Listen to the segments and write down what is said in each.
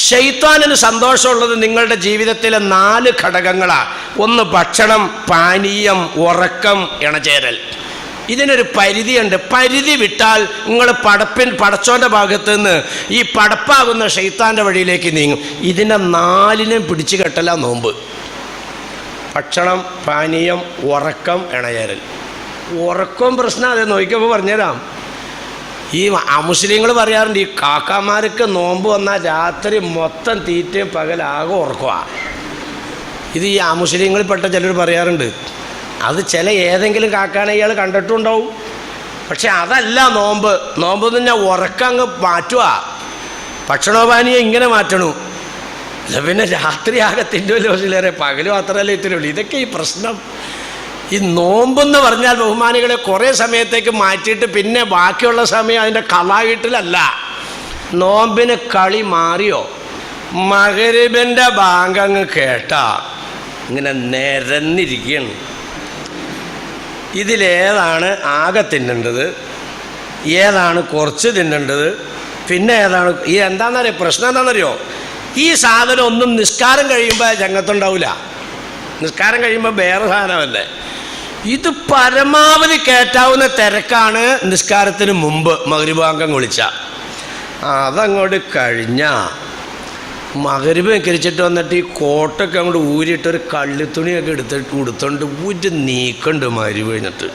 ശൈത്താനിന് സന്തോഷമുള്ളത് നിങ്ങളുടെ ജീവിതത്തിലെ 4 ഘടകങ്ങളാണ്. ഒന്ന് ഭക്ഷണം, പാനീയം, ഉറക്കം, ഇണചേരൽ. ഇതിനൊരു പരിധിയുണ്ട്. പരിധി വിട്ടാൽ നിങ്ങൾ പടച്ചോൻ്റെ ഭാഗത്ത് നിന്ന് ഈ പടപ്പാകുന്ന ശൈത്താൻ്റെ വഴിയിലേക്ക് നീങ്ങും. ഇതിനെ 4നെയും പിടിച്ചു കെട്ടല നോമ്പ്. ഭക്ഷണം, പാനീയം, ഉറക്കം, ഇണചേരൽ. ഉറക്കവും പ്രശ്നം. അതെ, നോക്കിയപ്പോൾ പറഞ്ഞുതരാം. ഈ അമുസ്ലിങ്ങൾ പറയാറുണ്ട്, ഈ കാക്കാമാർക്ക് നോമ്പ് വന്നാൽ രാത്രി മൊത്തം തീറ്റയും പകലാകെ ഉറക്കമാണ്. ഇത് ഈ അമുസ്ലിങ്ങളിൽപ്പെട്ട ചിലർ പറയാറുണ്ട്. അത് ചില ഏതെങ്കിലും കാക്കാനെ ഇയാൾ കണ്ടിട്ടുണ്ടാവും. പക്ഷെ അതല്ല നോമ്പ്. നോമ്പ് എന്ന് പറഞ്ഞാൽ ഉറക്കം അങ്ങ് മാറ്റുക. ഭക്ഷണോപാനീയം ഇങ്ങനെ മാറ്റണു. അല്ല പിന്നെ രാത്രി ആകെ തിന്നുവല്ലേറെ, പകൽ മാത്രമല്ലേ ഇത്തിനുള്ളൂ. ഇതൊക്കെ ഈ പ്രശ്നം. ഈ നോമ്പെന്ന് പറഞ്ഞാൽ ബഹുമാനികളെ കുറേ സമയത്തേക്ക് മാറ്റിയിട്ട് പിന്നെ ബാക്കിയുള്ള സമയം അതിൻ്റെ കലായിട്ടിലല്ല. നോമ്പിന് കളി മാറിയോ? മഗ്‌രിബിൻ്റെ ബാങ്ക് അങ്ങ് കേട്ടാ ഇങ്ങനെ നിരന്നിരിക്കുകയാണ്. ഇതിലേതാണ് ആകെ തിന്നേണ്ടത്, ഏതാണ് കുറച്ച് തിന്നേണ്ടത്, പിന്നെ ഏതാണ് ഈ എന്താണെന്നറിയോ? പ്രശ്നം എന്താണെന്നറിയോ? ഈ സാധനം ഒന്നും നിസ്കാരം കഴിയുമ്പോൾ രംഗത്തുണ്ടാവില്ല. നിസ്കാരം കഴിയുമ്പോൾ വേറെ സാധനമല്ലേ. ഇത് പരമാവധി കയറ്റാവുന്ന തിരക്കാണ് നിസ്കാരത്തിന് മുമ്പ് മഗ്‌രിബ് ബാങ്ക് വിളിച്ച. അതങ്ങോട്ട് കഴിഞ്ഞാൽ മഗ്‌രിബ് നിസ്കരിച്ചിട്ട് വന്നിട്ട് ഈ കോട്ടൊക്കെ അങ്ങോട്ട് ഊരിയിട്ടൊരു കള്ളിത്തുണിയൊക്കെ എടുത്തോണ്ട് ഊരി നീക്കണ്ട് മഗ്‌രിബ് കഴിഞ്ഞിട്ട്.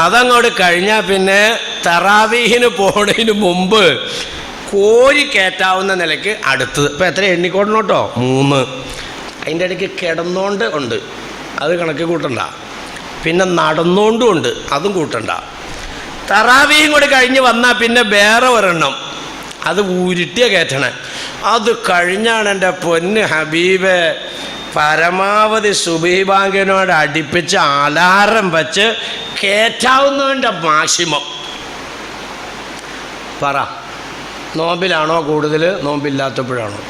അതങ്ങോട്ട് കഴിഞ്ഞാൽ പിന്നെ തറാവീഹിന് പോണതിന് മുമ്പ് കോരി കയറ്റാവുന്ന നിലയ്ക്ക് അടുത്തത്. ഇപ്പം എത്ര എണ്ണിക്കോട്ടണം കേട്ടോ? 3. അതിൻ്റെ ഇടയ്ക്ക് കിടന്നോണ്ട് ഉണ്ട്, അത് കണക്ക് കൂട്ടണ്ട. പിന്നെ നടന്നുകൊണ്ടും ഉണ്ട്, അതും കൂട്ടണ്ട. തറാവീഹും കൂടി കഴിഞ്ഞ് വന്നാൽ പിന്നെ വേറെ ഒരെണ്ണം, അത് ഉരുട്ടിയ കയറ്റണേ. അത് കഴിഞ്ഞാണ് എൻ്റെ പൊന്ന് ഹബീബ് പരമാവധി സുബഹി ബാങ്കിനോട് അടുപ്പിച്ച് അലാറം വെച്ച് കയറ്റാവുന്നതിൻ്റെ മാക്സിമം. പറ, നോമ്പിലാണോ കൂടുതൽ, നോമ്പില്ലാത്തപ്പോഴാണോ?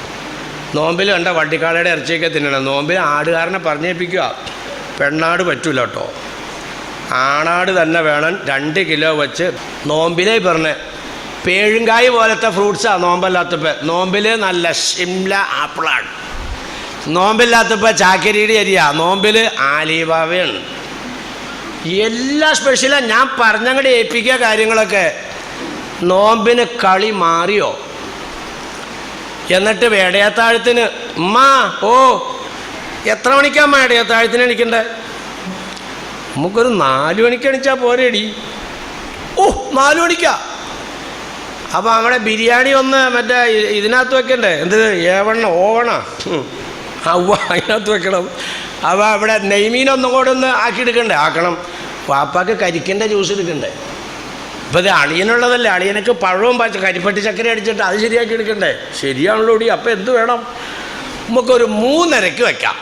നോമ്പിൽ കണ്ട വട്ടിക്കാളയുടെ ഇറച്ചിയൊക്കെ തിന്നണം. നോമ്പിൽ ആടുകാരനെ പറഞ്ഞേൽപ്പിക്കുക, പെണ്ണാട് പറ്റൂല കേട്ടോ, ആണാട് തന്നെ വേണം. 2 കിലോ വെച്ച്. നോമ്പിലേ പറഞ്ഞേ പേഴുങ്കായ് പോലത്തെ ഫ്രൂട്ട്സാണ് നോമ്പല്ലാത്തപ്പോൾ. നോമ്പിൽ നല്ല ഷിംല ആപ്പിളാണ്. നോമ്പില്ലാത്തപ്പോൾ ചാക്കരിയുടെ അരിയാ. നോമ്പിൽ ആലിബാവയാണ്. എല്ലാം സ്പെഷ്യലാണ്. ഞാൻ പറഞ്ഞങ്ങോട്ട് ഏൽപ്പിക്കുക കാര്യങ്ങളൊക്കെ. നോമ്പിന് കളി മാറിയോ? എന്നിട്ട് വേടയത്താഴത്തിന് ഉമ്മ, ഓ എത്ര മണിക്കാമ്മ വേടയത്താഴത്തിന് എണിക്കണ്ടേ? നമുക്കൊരു 4 മണിക്ക് എണിച്ചാൽ പോരേടി. ഓ 4 മണിക്കാ? അപ്പോൾ നമ്മുടെ ബിരിയാണി ഒന്ന് മറ്റേ ഇതിനകത്ത് വെക്കണ്ടേ? എന്ത് ഏവണ്ണ ഓവണ അവ അതിനകത്ത് വെക്കണം. അപ്പോൾ അവിടെ നെയ്മീനൊന്നും കൂടെ ഒന്ന് ആക്കിയെടുക്കണ്ടേ? ആക്കണം. പാപ്പാക്ക് കരിക്കിൻ്റെ ജ്യൂസ് എടുക്കണ്ടേ? അപ്പോൾ ഇത് അളിയനുള്ളതല്ലേ, അളിയനക്ക് പഴവും കരിപ്പട്ടി ചക്കര അടിച്ചിട്ട് അത് ശരിയാക്കി എടുക്കണ്ടേ? ശരിയാണല്ലോ ഡി. അപ്പോൾ എന്ത് വേണം? നമുക്കൊരു 3:30 വെക്കാം.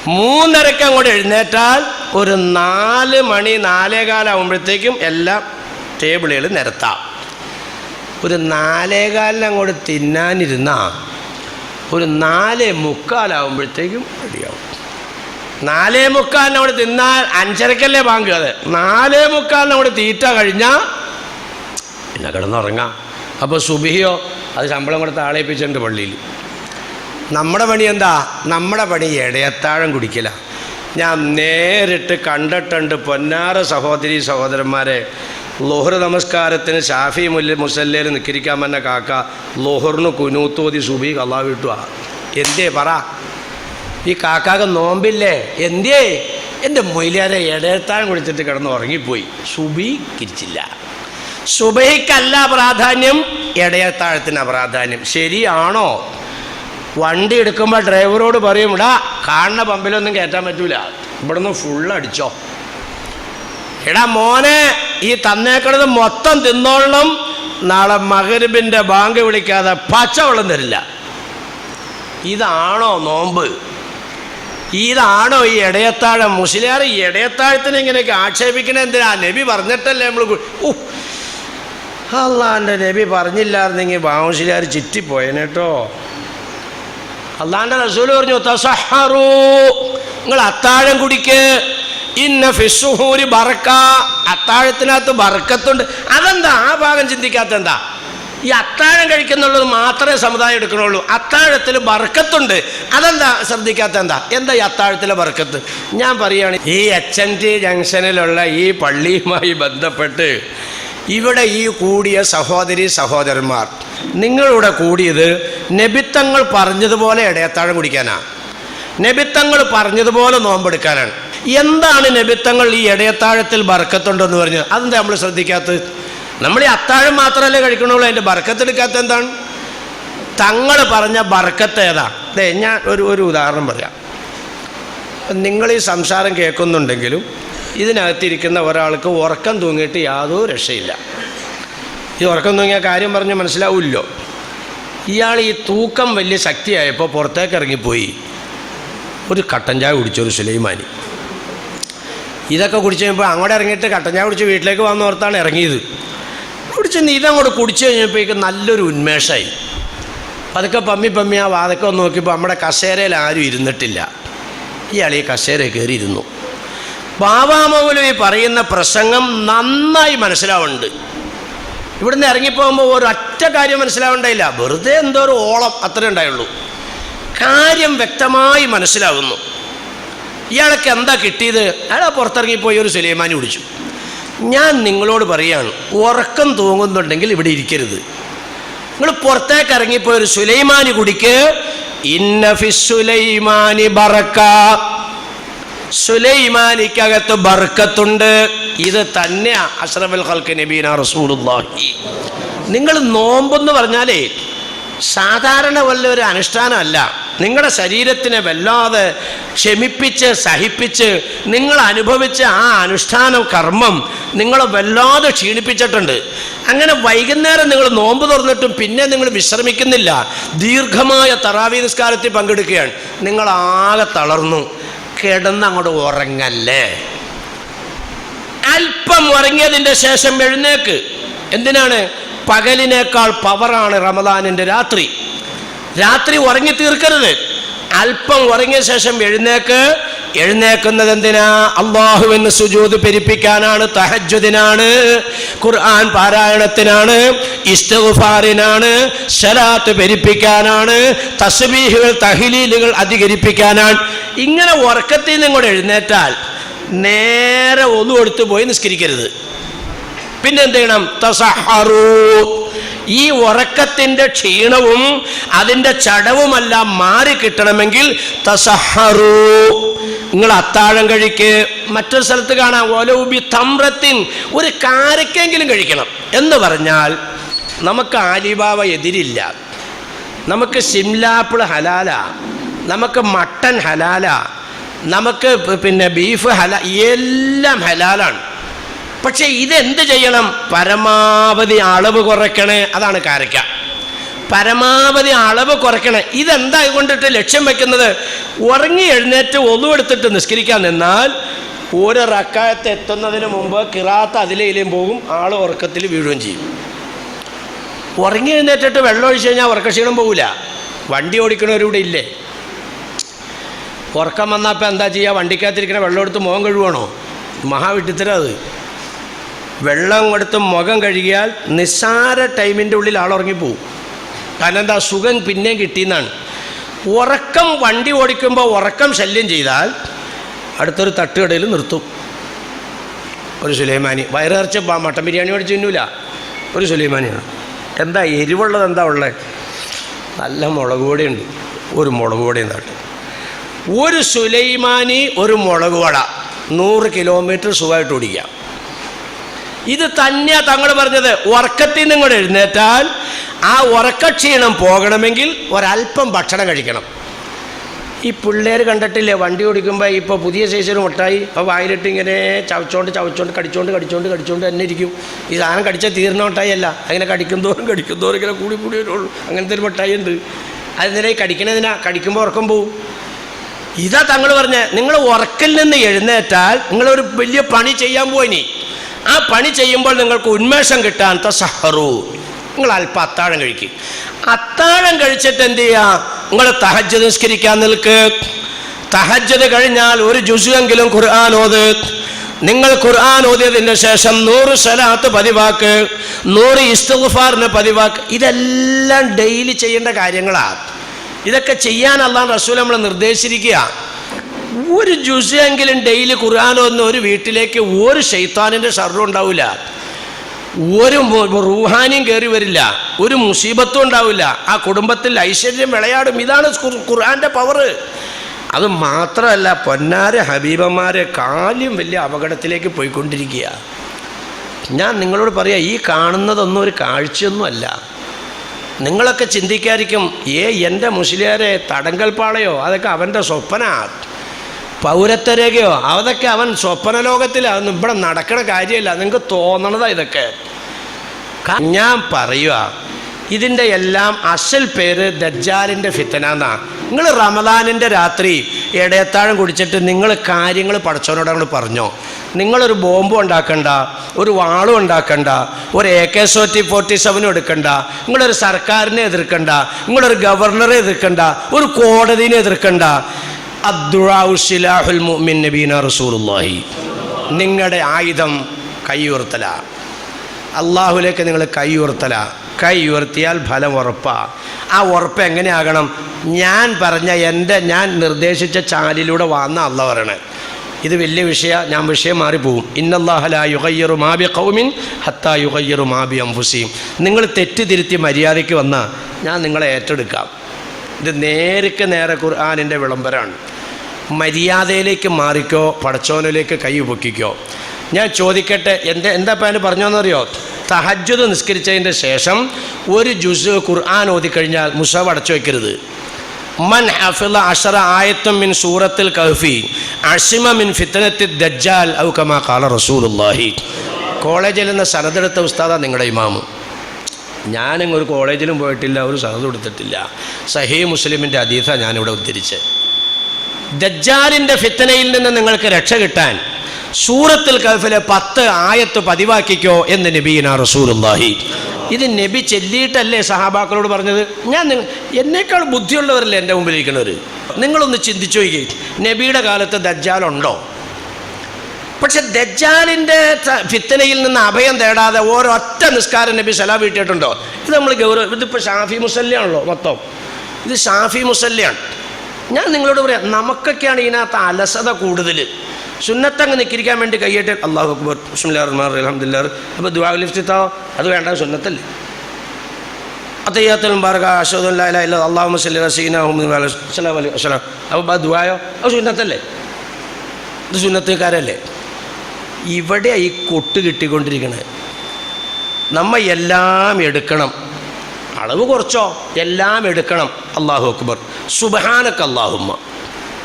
3:30 അങ്ങോട്ട് എഴുന്നേറ്റാൽ ഒരു 4 മണി 4:15 ആകുമ്പോഴത്തേക്കും എല്ലാം ടേബിളുകൾ നിരത്താം. ഒരു 4:15 അങ്ങോട്ട് തിന്നാനിരുന്നാൽ ഒരു 4:45 ആകുമ്പോഴത്തേക്കും റെഡിയാവും. 4:45 അവിടെ തിന്നാൽ 5:30 ബാങ്ക്. അത് 4:45 അവിടെ തീറ്റ കഴിഞ്ഞാൽ പിന്നെ കിടന്നുറങ്ങാം. അപ്പോൾ സുബഹിയോ അത് ശമ്പളം കൊടുത്ത് ആളേൽപ്പിച്ചിട്ടുണ്ട് പള്ളിയിൽ. നമ്മുടെ പണി എന്താ? നമ്മുടെ പണി ഇടയത്താഴം കുടിക്കില്ല. ഞാൻ നേരിട്ട് കണ്ടിട്ടുണ്ട് പൊന്നാറ സഹോദരി സഹോദരന്മാരെ. ളുഹർ നമസ്കാരത്തിന് ഷാഫി മുസല്ലയിൽ നിൽക്കിരിക്കാൻ പറഞ്ഞ കാക്ക ളുഹറിന് കുനൂത്തോതി സുബഹി ഖളാ വിട്ടുക. എന്തേ പറ? ഈ കാക്കാക്ക് നോമ്പില്ലേ? എന്തേ? എൻ്റെ മൊയിലാരെ ഇടയത്താഴം കുടിച്ചിട്ട് കിടന്ന് ഉറങ്ങിപ്പോയി, സുബഹി കിരിച്ചില്ല. സുബഹിക്കല്ല പ്രാധാന്യം, ഇടയത്താഴത്തിനാണ് പ്രാധാന്യം. ശരിയാണോ? വണ്ടി എടുക്കുമ്പോൾ ഡ്രൈവറോട് പറയും, ഇടാ കാണുന്ന പമ്പിലൊന്നും കയറ്റാൻ പറ്റൂല, ഇവിടുന്ന് ഫുള്ളടിച്ചോ. എടാ മോനെ, ഈ തന്നേക്കണത് മൊത്തം തിന്നോളണം, നാളെ മഗ്‌രിബിൻ്റെ ബാങ്ക് വിളിക്കാതെ പച്ചവെള്ളം തരില്ല. ഇതാണോ നോമ്പ്? ഇതാണോ ഈ ഇടയത്താഴം? മുസ്ലിയാർ ഈ ഇടയത്താഴത്തിന് ഇങ്ങനെയൊക്കെ ആക്ഷേപിക്കണേ എന്തിനാ? നബി പറഞ്ഞിട്ടല്ലേ നമ്മൾ. അള്ളാൻ്റെ നബി പറഞ്ഞില്ലായിരുന്നെങ്കിൽ ബാമുസ്ലിയാർ ചുറ്റിപ്പോയനേട്ടോ. അള്ളാൻ്റെ റസൂൽ പറഞ്ഞു, തസഹറൂ, നിങ്ങൾ അത്താഴം കുടിക്ക്, ഇന്ന ഫിസ്സുഹൂരി ബറക്ക, അത്താഴത്തിനകത്ത് ബറക്കത്തുണ്ട്. അതെന്താ ആ ഭാഗം ചിന്തിക്കാത്ത? എന്താ ഈ അത്താഴം കഴിക്കുന്നുള്ളത് മാത്രമേ സമുദായം എടുക്കണുള്ളൂ. അത്താഴത്തിൽ ബർക്കത്തുണ്ട്. അതെന്താ ശ്രദ്ധിക്കാത്ത? എന്താ ഈ അത്താഴത്തിലെ ബർക്കത്ത്? ഞാൻ പറയുകയാണ്, ഈ HNT ജംഗ്ഷനിലുള്ള ഈ പള്ളിയുമായി ബന്ധപ്പെട്ട് ഇവിടെ ഈ കൂടിയ സഹോദരി സഹോദരന്മാർ, നിങ്ങളിവിടെ കൂടിയത് നബിത്തങ്ങൾ പറഞ്ഞതുപോലെ ഇടയത്താഴം കുടിക്കാനാണ്, നബിത്തങ്ങൾ പറഞ്ഞതുപോലെ നോമ്പെടുക്കാനാണ്. എന്താണ് നബിത്തങ്ങൾ ഈ ഇടയത്താഴത്തിൽ ബർക്കത്തുണ്ടെന്ന് പറഞ്ഞത്? അതെന്താ നമ്മൾ ശ്രദ്ധിക്കാത്തത്? നമ്മൾ ഈ അത്താഴം മാത്രമല്ലേ കഴിക്കണുള്ളൂ, അതിൻ്റെ ബർക്കത്ത് എടുക്കാത്ത എന്താണ്? തങ്ങൾ പറഞ്ഞ ബർക്കത്ത് ഏതാ? ഞാൻ ഒരു ഉദാഹരണം പറയാം. നിങ്ങൾ ഈ സംസാരം കേൾക്കുന്നുണ്ടെങ്കിലും ഇതിനകത്തിരിക്കുന്ന ഒരാൾക്ക് ഉറക്കം തൂങ്ങിയിട്ട് യാതൊരു രക്ഷയില്ല. ഈ ഉറക്കം തൂങ്ങിയ കാര്യം പറഞ്ഞ് മനസ്സിലാവില്ലോ. ഇയാൾ ഈ തൂക്കം വലിയ ശക്തിയായപ്പോൾ പുറത്തേക്ക് ഇറങ്ങിപ്പോയി ഒരു കട്ടൻ ചായ കുടിച്ചൊരു സുലൈമാനി. ഇതൊക്കെ കുടിച്ച് കഴിയുമ്പോൾ അങ്ങോട്ട് ഇറങ്ങിയിട്ട് കട്ടൻ ചായ കുടിച്ച് വീട്ടിലേക്ക് വന്നോർത്താണ് ഇറങ്ങിയത്. കുടിച്ച് ഇതങ്ങോട്ട് കുടിച്ച് കഴിഞ്ഞപ്പോഴേക്കും നല്ലൊരു ഉന്മേഷമായി. അതൊക്കെ പമ്മി ആ വാതൊക്കെ ഒന്ന് നോക്കിയപ്പോൾ നമ്മുടെ കസേരയിൽ ആരും ഇരുന്നിട്ടില്ല. ഇയാൾ ഈ കസേരയിൽ കയറി ഇരുന്നു. ബാബാമൗലവി പറയുന്ന പ്രസംഗം നന്നായി മനസ്സിലാവുന്നുണ്ട്. ഇവിടുന്ന് ഇറങ്ങിപ്പോകുമ്പോൾ ഒരൊറ്റ കാര്യം മനസ്സിലാവണ്ടായില്ല, വെറുതെ എന്തോ ഒരു ഓളം അത്രേ ഉണ്ടായുള്ളൂ. കാര്യം വ്യക്തമായി മനസ്സിലാകുന്നു. ഇയാൾക്ക് എന്താ കിട്ടിയത്? അയാൾ പുറത്തിറങ്ങിപ്പോയി ഒരു സുലൈമാനി കുടിച്ചു. ഞാൻ നിങ്ങളോട് പറയാണ്, ഉറക്കം തൂങ്ങുന്നുണ്ടെങ്കിൽ ഇവിടെ ഇരിക്കരുത്. നിങ്ങൾ പുറത്തേക്ക് ഇറങ്ങിപ്പോയി ഒരു സുലൈമാനി കുടിക്ക്. ഇന്ന ഫിസ് സുലൈമാനി ബറക്ക, സുലൈമാനിക്കകത്ത് ബർക്കത്തുണ്ട്. ഇത് തന്നെ അഷ്റഫുൽ ഖൽഖ് നബീന റസൂലുള്ളാഹി. നിങ്ങൾ നോമ്പെന്ന് പറഞ്ഞാലേ സാധാരണ വല്ലൊരു അനുഷ്ഠാനമല്ല. നിങ്ങളുടെ ശരീരത്തിനെ വല്ലാതെ ക്ഷമിപ്പിച്ച് സഹിപ്പിച്ച് നിങ്ങൾ അനുഭവിച്ച ആ അനുഷ്ഠാന കർമ്മം നിങ്ങളെ വല്ലാതെ ക്ഷീണിപ്പിച്ചിട്ടുണ്ട്. അങ്ങനെ വൈകുന്നേരം നിങ്ങൾ നോമ്പ് തുറന്നിട്ടും പിന്നെ നിങ്ങൾ വിശ്രമിക്കുന്നില്ല, ദീർഘമായ തറാവീഹ് നിസ്കാരത്തിൽ പങ്കെടുക്കുകയാണ്. നിങ്ങളാകെ തളർന്നു. കിടന്നങ്ങോട്ട് ഉറങ്ങല്ലേ. അല്പം ഉറങ്ങിയതിൻ്റെ ശേഷം എഴുന്നേക്ക്. എന്തിനാണ്? പകലിനേക്കാൾ പവറാണ് റമദാനിൻ്റെ രാത്രി. രാത്രി ഉറങ്ങി തീർക്കരുത്. അല്പം ഉറങ്ങിയ ശേഷം എഴുന്നേക്ക്. എഴുന്നേക്കുന്നത് എന്തിനാ? അല്ലാഹുവിന് സുജൂദ് പെരുപ്പിക്കാനാണ്, തഹജ്ജുദിനാണ്, ഖുർആൻ പാരായണത്തിനാണ്, ഇസ്തിഗ്ഫാറിനാണ്, സ്വലാത്ത് പെരുപ്പിക്കാനാണ്, തസ്ബീഹുകൾ തഹ്ലീലുകൾ അധികരിപ്പിക്കാനാണ്. ഇങ്ങനെ ഉറക്കത്തിൽ നിന്ന് ഇങ്ങോട്ട് എഴുന്നേറ്റാൽ നേരെ ഒന്നു കൊടുത്തു പോയി നിസ്കരിക്കരുത്. പിന്നെ എന്ത് ചെയ്യണം? തസഹറു. ഈ ഉറക്കത്തിൻ്റെ ക്ഷീണവും അതിൻ്റെ ചടവുമെല്ലാം മാറി കിട്ടണമെങ്കിൽ തസഹറു, നിങ്ങൾ അത്താഴം കഴിക്ക്. മറ്റൊരു സ്ഥലത്ത് കാണാം, ഒലൗബി തമ്രത്തിൻ, ഒരു കാരക്കെങ്കിലും കഴിക്കണം എന്ന് പറഞ്ഞാൽ നമുക്ക് ആലിബാവ എതിരില്ല, നമുക്ക് സിംലാപ്പിൾ ഹലാല, നമുക്ക് മട്ടൻ ഹലാല, നമുക്ക് പിന്നെ ബീഫ് എല്ലാം ഹലാലാണ്. പക്ഷെ ഇതെന്ത് ചെയ്യണം? പരമാവധി അളവ് കുറയ്ക്കണേ. അതാണ് കാരക്ക. പരമാവധി അളവ് കുറയ്ക്കണേ. ഇതെന്താ കൊണ്ടിട്ട് ലക്ഷ്യം വെക്കുന്നത്? ഉറങ്ങി എഴുന്നേറ്റ് ഒന്നുമെടുത്തിട്ട് നിസ്കരിക്കാൻ നിന്നാൽ ഒരു റക്കായത്ത് എത്തുന്നതിന് മുമ്പ് ഖിറാത്ത് അതിലേലും പോകും, ആൾ ഉറക്കത്തിൽ വീഴുകയും ചെയ്യും. ഉറങ്ങി എഴുന്നേറ്റിട്ട് വെള്ളം ഒഴിച്ചു കഴിഞ്ഞാൽ ഉറക്കക്ഷീണം പോകില്ല. വണ്ടി ഓടിക്കണവരിവിടെ ഇല്ലേ? ഉറക്കം വന്നപ്പോൾ എന്താ ചെയ്യുക? വണ്ടിക്കകത്തിരിക്കണ വെള്ളം എടുത്ത് മുഖം കഴുകണോ? മഹാവിട്ടിത്തരം അത്. വെള്ളം എടുത്ത് മുഖം കഴുകിയാൽ നിസ്സാര ടൈമിൻ്റെ ഉള്ളിൽ ആളുറങ്ങിപ്പോവും. കാരണം എന്താ? സുഖം പിന്നെയും കിട്ടിയെന്നാണ്. ഉറക്കം വണ്ടി ഓടിക്കുമ്പോൾ ഉറക്കം ശല്യം ചെയ്താൽ അടുത്തൊരു തട്ടുകടയിൽ നിർത്തും. ഒരു സുലൈമാനി വയറിറച്ച് മട്ടൻ ബിരിയാണി മേടിച്ച് തിന്നൂല, ഒരു സുലൈമാനിയാണ്. എന്താ എരിവുള്ളത്? എന്താ ഉള്ളത്? നല്ല മുളക് പൊടിയുണ്ട്, ഒരു മുളക് പൊടിയും തട്ട്. ഒരു സുലൈമാനി ഒരു മുളക് വട 100 കിലോമീറ്റർ സുഖമായിട്ട് ഓടിക്കാം. ഇത് തന്നെയാണ് തങ്ങൾ പറഞ്ഞത്. ഉറക്കത്തിൽ നിന്ന് ഇങ്ങോട്ട് എഴുന്നേറ്റാൽ ആ ഉറക്കക്ഷീണം പോകണമെങ്കിൽ ഒരല്പം ഭക്ഷണം കഴിക്കണം. ഈ പിള്ളേർ കണ്ടിട്ടില്ലേ, വണ്ടി ഓടിക്കുമ്പോൾ ഇപ്പോൾ പുതിയ സൈസിൽ മുട്ടായി അപ്പോൾ വായിലിട്ട് ഇങ്ങനെ ചവച്ചോണ്ട് കടിച്ചോണ്ട് തന്നെ ഇരിക്കും. ഈ സാധനം കടിച്ചാൽ തീർന്ന മിഠായി അല്ല, അങ്ങനെ കടിക്കും തോറും ഇങ്ങനെ കൂടി വരുള്ളൂ. അങ്ങനത്തെ ഒരു മിഠായി ഉണ്ട്. അതിനെ കടിക്കണതിനാ, കടിക്കുമ്പോൾ ഉറക്കം പോവും. ഇതാ തങ്ങൾ പറഞ്ഞത്. നിങ്ങൾ ഉറക്കിൽ നിന്ന് എഴുന്നേറ്റാൽ നിങ്ങളൊരു വലിയ പണി ചെയ്യാൻ പോയിനി. ആ പണി ചെയ്യുമ്പോൾ നിങ്ങൾക്ക് ഉന്മേഷം കിട്ടാൻ തസഹറു, നിങ്ങൾ അല്പം അത്താഴം കഴിക്കും. അത്താഴം കഴിച്ചിട്ട് എന്ത് ചെയ്യുക? നിങ്ങൾ തഹജ്ജുദ് നിസ്കരിക്കാൻ നിൽക്ക്. തഹജ്ജുദ് കഴിഞ്ഞാൽ ഒരു ജുസുവെങ്കിലും ഖുർആൻ ഓത്. നിങ്ങൾ ഖുർആൻ ഓതിയതിൻ്റെ ശേഷം 100 സ്വലാത്ത് പതിവാക്ക്, 100 ഇസ്തിഗ്ഫാറിന് പതിവാക്ക്. ഇതെല്ലാം ഡെയിലി ചെയ്യേണ്ട കാര്യങ്ങളാണ്. ഇതൊക്കെ ചെയ്യാൻ അല്ലാഹു റസൂൽ നമ്മളെ നിർദ്ദേശിച്ചിരിക്കുക. ഒരു ജുസെങ്കിലും ഡെയിലി ഖുർആൻ ഓതുന്ന ഒരു വീട്ടിലേക്ക് ഒരു ശൈത്താനിൻ്റെ ഷർറും ഉണ്ടാവില്ല, ഒരു റൂഹാനിയും കയറി വരില്ല, ഒരു മുസീബത്തും ഉണ്ടാവില്ല. ആ കുടുംബത്തിൽ ഐശ്വര്യം വിളയാടും. ഇതാണ് ഖുർആൻ്റെ പവർ. അത് മാത്രമല്ല, പൊന്നാരെ ഹബീബന്മാരെ കാലും വലിയ അപകടത്തിലേക്ക് പോയിക്കൊണ്ടിരിക്കുക. ഞാൻ നിങ്ങളോട് പറയാം, ഈ കാണുന്നതൊന്നും ഒരു കാഴ്ചയൊന്നുമല്ല. നിങ്ങളൊക്കെ ചിന്തിക്കാതിരിക്കും, എൻ്റെ മുസ്ലിയാരെ തടങ്കൽപ്പാളയോ അതൊക്കെ അവൻ്റെ സ്വപ്ന, പൗരത്വരേഖയോ അതൊക്കെ അവൻ സ്വപ്ന ലോകത്തിലാണ്. അതൊന്നും ഇവിടെ നടക്കണ കാര്യമല്ല. നിങ്ങൾക്ക് തോന്നണതാ ഇതൊക്കെ. ഞാൻ പറയുക, ഇതിൻ്റെ എല്ലാം അസൽ പേര് ദജ്ജാലിൻ്റെ ഫിത്തന എന്നാണ്. നിങ്ങൾ റമദാനിൻ്റെ രാത്രി ഇടയത്താഴം കുടിച്ചിട്ട് നിങ്ങൾ കാര്യങ്ങൾ പടച്ചവനോട് അങ്ങോട്ട് പറഞ്ഞോ. നിങ്ങളൊരു ബോംബും ഉണ്ടാക്കണ്ട, ഒരു വാളും ഉണ്ടാക്കണ്ട, ഒരു AK-47 എടുക്കണ്ട, നിങ്ങളൊരു സർക്കാരിനെ എതിർക്കണ്ട, നിങ്ങളൊരു ഗവർണറെ എതിർക്കണ്ട, ഒരു കോടതിനെ എതിർക്കണ്ട. അദ്ദുആഉ സിലാഹുൽ മുഅ്മിൻ നബീന റസൂലുള്ളാഹി. നിങ്ങളുടെ ആയുധം കൈ ഉയർത്തല, അള്ളാഹുലേക്ക് നിങ്ങൾ കൈ ഉയർത്തല. കൈ ഉയർത്തിയാൽ ഫലം ഉറപ്പാണ്. ആ ഉറപ്പ് എങ്ങനെയാകണം? ഞാൻ പറഞ്ഞ ഞാൻ നിർദ്ദേശിച്ച ചാനലിലൂടെ വന്ന അള്ളാഹ് പറയണേ. ഇത് വലിയ വിഷയം, ഞാൻ വിഷയം മാറിപ്പോവും. ഇന്നല്ലാഹ ലാ യുഗയ്യിറു മാ ബിഖൗമിൻ ഹത്താ യുഗയ്യിറു മാ ബി അൻഫുസിഹിം. നിങ്ങൾ തെറ്റിതിരുത്തി മര്യാദയ്ക്ക് വന്നാൽ ഞാൻ നിങ്ങളെ ഏറ്റെടുക്കാം. ഇത് നേരെ ഖുർആനിൻ്റെ വിളംബരമാണ്. മര്യാദയിലേക്ക് മാറിക്കോ, പടച്ചോനിലേക്ക് കൈ പൊക്കിക്കോ. ഞാൻ ചോദിക്കട്ടെ, എന്താ അതിന് പറഞ്ഞോന്നറിയോ? തഹജ്ജുദ് നിസ്കരിച്ചതിൻ്റെ ശേഷം ഒരു ജുസ് ഖുർആൻ ഓതിക്കഴിഞ്ഞാൽ മുസഹഫ് അടച്ചു വയ്ക്കരുത്. മൻ ഹഫിള 10 ആയത്തും മിൻ സൂറത്തിൽ കഹ്ഫി അസിമ മിൻ ഫിത്നത്തി ദജ്ജാൽ ഔ കമാ ഖാല റസൂലുള്ളാഹി. കോളേജിൽ നിന്ന് സനദെടുത്ത ഉസ്താദാ നിങ്ങളുടെ ഇമാമ്. ഞാനിങ്ങൊരു കോളേജിലും പോയിട്ടില്ല, ഒരു സനദ് എടുത്തിട്ടില്ല. സഹീഹ് മുസ്ലിമിൻ്റെ ഹദീസാണ് ഞാനിവിടെ ഉദ്ധരിച്ചത്. ദജ്ജാലിൻ്റെ ഫിത്നയിൽ നിന്ന് നിങ്ങൾക്ക് രക്ഷ കിട്ടാൻ സൂറത്തുൽ കഹ്ഫിലെ 10 ആയത്ത് പതിവാക്കിക്കോ എന്ന് നബീന റസൂലുള്ളാഹി. ഇത് നബി ചെല്ലിയിട്ടല്ലേ സഹാബാക്കളോട് പറഞ്ഞത്? എന്നേക്കാൾ ബുദ്ധിയുള്ളവരല്ലേ എൻ്റെ മുമ്പിൽ ഇരിക്കുന്നവർ. നിങ്ങളൊന്ന് ചിന്തിച്ചു നോക്കി, നബിയുടെ കാലത്ത് ദജ്ജാലുണ്ടോ? പക്ഷെ ദജ്ജാലിൻ്റെ ഫിത്നയിൽ നിന്ന് അഭയം തേടാതെ ഒരൊറ്റ നിസ്കാരം നബി സലാം വീട്ടിയിട്ടുണ്ടോ? ഇത് നമ്മൾ ഇതിപ്പോൾ ഷാഫി മുസല്ലയാണല്ലോ മൊത്തം. ഇത് ഷാഫി മുസല്ലയാണ്. ഞാൻ നിങ്ങളോട് പറയാം, നമുക്കൊക്കെയാണ് ഇതിനകത്ത് അലസത കൂടുതൽ. സുന്നത്തങ്ങ് നിൽക്കിരിക്കാൻ വേണ്ടി കൈയ്യിട്ട് അല്ലാഹു അക്ബർ ബിസ്മില്ലാഹിർ റഹ്മാനിർ റഹീം അൽഹംദുലില്ലാഹ്, അപ്പോൾ ദുആഉൽ ഇഫ്തിതാഹ് അത് വേണ്ട, സുന്നത്തല്ലേ. അത്തഹിയ്യാത്തുൽ മുബാറക അശ്ഹദു അൻ ലാ ഇലാഹ ഇല്ലല്ലാഹ് അല്ലാഹുമ്മ സ്വല്ലി അലാ സയ്യിദിനാ മുഹമ്മദ് വഅലൈഹി വസല്ലം, അപ്പോൾ ദുആയോ അത് സുന്നത്തല്ലേ? ഇത് സുന്നത്തുകാരല്ലേ? ഇവിടെ ഈ കൊട്ട് കിട്ടിക്കൊണ്ടിരിക്കണേ. നമ്മ എല്ലാം എടുക്കണം, അളവ് കുറച്ചോ, എല്ലാം എടുക്കണം. അല്ലാഹു അക്ബർ സുബ്ഹാനക അല്ലാഹുമ്മ.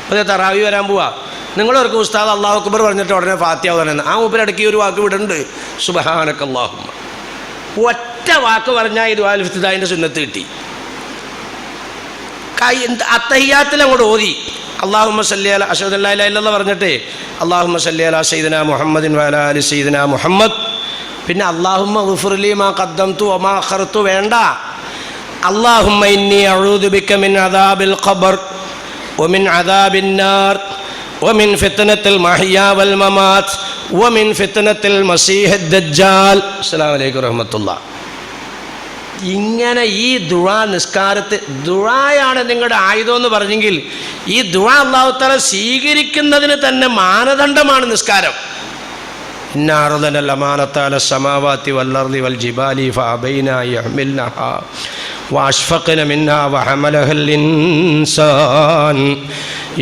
അതേ തറാവി വരാൻ പോവാ, നിങ്ങളവർക്ക് ഉസ്താദ് അല്ലാഹു അക്ബർ പറഞ്ഞിട്ട് ഉടനെ ഫാത്തിഹ ഓതണം. ആ മൂപ്പരടക്കി ഒരു വാക്ക് വിടുന്നുണ്ട്, സുബ്ഹാനക അല്ലാഹുമ്മ. ഒറ്റ വാക്ക് പറഞ്ഞാൽ ഇത് ദുആഉൽ ഇഫ്തിതാഹിൻ്റെ സുന്നത്ത് കിട്ടി. അത്തഹിയ്യാത്തിൽ അങ്ങോട്ട് ഓതി അല്ലാഹുമ്മ സല്ലി അലാ അശ്ഹദു അൻ ലാ ഇലാഹ ഇല്ലല്ലാഹ് പറഞ്ഞിട്ട് അല്ലാഹുമ്മ സല്ലി അലാ സയ്യിദിനാ മുഹമ്മദിൻ വഅലാ ആലി സയ്യിദിനാ മുഹമ്മദ്. പിന്നെ അല്ലാഹുമ്മ ഗ്ഫിർലി മാ ഖദ്ദംതു വമാ അഖർതു വേണ്ട. അല്ലാഹുമ്മ ഇന്നി അഊദു ബിക മിൻ അദാബിൽ ഖബർ വമിൻ അദാബിൻ നാർ വമിൻ ഫിത്നത്തിൽ മഹ്യാ വൽ മമാത്ത് വമിൻ ഫിത്നത്തിൽ മസീഹ് ദജ്ജാൽ. അസ്സലാമു അലൈക്കും വറഹ്മത്തുള്ളാഹി. ഇങ്ങനെ ഈ ദുആ നിസ്കാരത്തിൽ, ദുആയാണ് നിങ്ങളുടെ ആയുധം എന്ന് പറഞ്ഞെങ്കിൽ ഈ ദുആ അല്ലാഹു തആല സ്വീകരിക്കുന്നതിന് തന്നെ മാനദണ്ഡമാണ് നിസ്കാരം. ഇന്നാ അർദനൽ അമാനത അല സമാവാതി വൽ അർളി വൽ ജിബാലി ഫഅബൈന യഹ്മിൽനഹാ വഅഷ്ഫഖന മിൻഹാ വഹമലഹൽ ഇൻസാൻ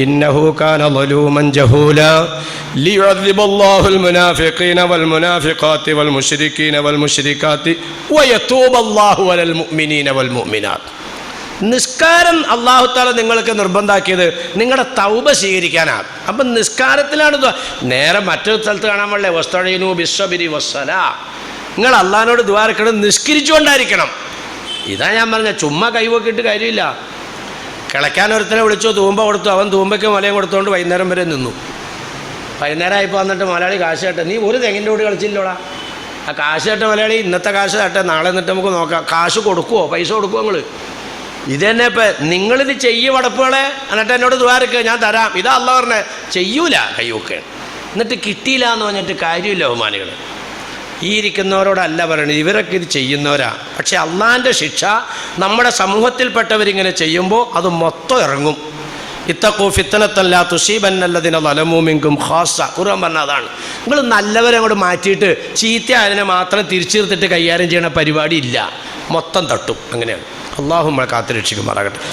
ഇന്നഹു കാന ളലൂമൻ ജഹൂലാ ലിയുഅദ്ദിബല്ലാഹുൽ മുനാഫിഖീന വൽ മുനാഫിഖാതി വൽ മുശ്രികീന വൽ മുശ്രികാതി വയതൂബല്ലാഹു അലൽ മുഅ്മിനീന വൽ മുഅ്മിനാത്ത്. നിസ്കാരം അല്ലാഹു തആല നിങ്ങൾക്ക് നിർബന്ധാക്കിയത് നിങ്ങളുടെ തൗബ സ്വീകരിക്കാനാണ്. അപ്പം നിസ്കാരത്തിലാണ്. നേരെ മറ്റൊരു സ്ഥലത്ത് കാണാൻ പാടില്ലേ, വസ്തഈനു ബിസ്സബ്രി വസ്സലാ. നിങ്ങൾ അള്ളാഹിനോട് ദുആ എടുക്കണം, നിസ്കരിച്ചുകൊണ്ടായിരിക്കണം. ഇതാ ഞാൻ പറഞ്ഞ, ചുമ്മാ കൈവക്കിയിട്ട് കാര്യമില്ല. കിളയ്ക്കാൻ ഒരുത്തനെ വിളിച്ചു, തൂമ്പ കൊടുത്തു, അവൻ തൂമ്പയ്ക്ക് മലയും കൊടുത്തുകൊണ്ട് വൈകുന്നേരം വരെ നിന്നു. വൈകുന്നേരം ആയിപ്പോൾ വന്നിട്ട് മലയാളി കാശ് കേട്ടെ, നീ ഒരു തെങ്ങിൻ്റെ കൂടി കളിച്ചില്ലോടാ. ആ കാശ് കേട്ട മലയാളി ഇന്നത്തെ കാശ് കേട്ടെ, നാളെ എന്നിട്ട് നമുക്ക് നോക്കാം. കാശ് കൊടുക്കുമോ, പൈസ കൊടുക്കുമോ നിങ്ങൾ? ഇത് തന്നെ ഇപ്പം നിങ്ങളിത് ചെയ്യ വടപ്പുകളെ, എന്നിട്ട് എന്നോട് ദ്വാരക്ക് ഞാൻ തരാം. ഇതാ അല്ലാഹു പറഞ്ഞത്, ചെയ്യൂല കൈവൊക്കെ. എന്നിട്ട് കിട്ടിയില്ല എന്ന് പറഞ്ഞിട്ട് കാര്യമില്ല ബഹുമാനികൾ. ഈ ഇരിക്കുന്നവരോടല്ല പറയുന്നത്, ഇവരൊക്കെ ഇത് ചെയ്യുന്നവരാ. പക്ഷെ അള്ളാഹിൻ്റെ ശിക്ഷ നമ്മുടെ സമൂഹത്തിൽപ്പെട്ടവരിങ്ങനെ ചെയ്യുമ്പോൾ അത് മൊത്തം ഇറങ്ങും. ഇത്തഖൂ ഫിത്നത്തൻ ലാ തുസീബന്നല്ലദീന ളലമൂ മിൻകും ഖാസ്സ. ഖുർആൻ പറഞ്ഞ അതാണ്. നിങ്ങൾ നല്ലവരെ അങ്ങോട്ട് മാറ്റിയിട്ട് ചീത്ത അതിനെ മാത്രം തിരിച്ചെടുത്തിട്ട് കൈകാര്യം ചെയ്യണ പരിപാടി ഇല്ല, മൊത്തം തട്ടും. അങ്ങനെയാണ്. അള്ളാഹു നമ്മളെ കാത്തുരക്ഷിക്കുമാറാകട്ടെ.